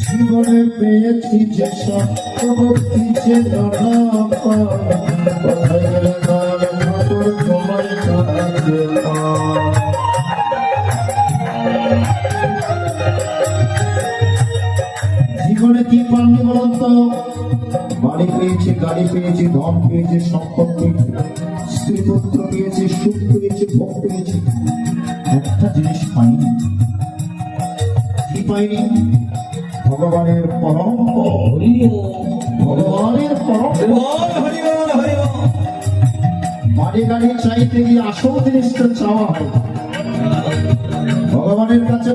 জীবনে পেয়েছি যে সত্যবর্তী যে জীবনে কি পাননি বলুন তো? বাড়ি পেয়েছি, গাড়ি পেয়েছি, ধন পেয়েছি, সম্পদ পেয়েছি, স্ত্রী পুত্র পেয়েছি, সুখ পেয়েছি, ভোগ পেয়েছি, একটা জিনিস পাইনি। কি পাইনি? ভগবানের পরম ভগবানের পরম বাড়ি গাড়ি চাইতে গিয়ে আসল জিনিসটা চাওয়া হয় ভগবানের কাছে।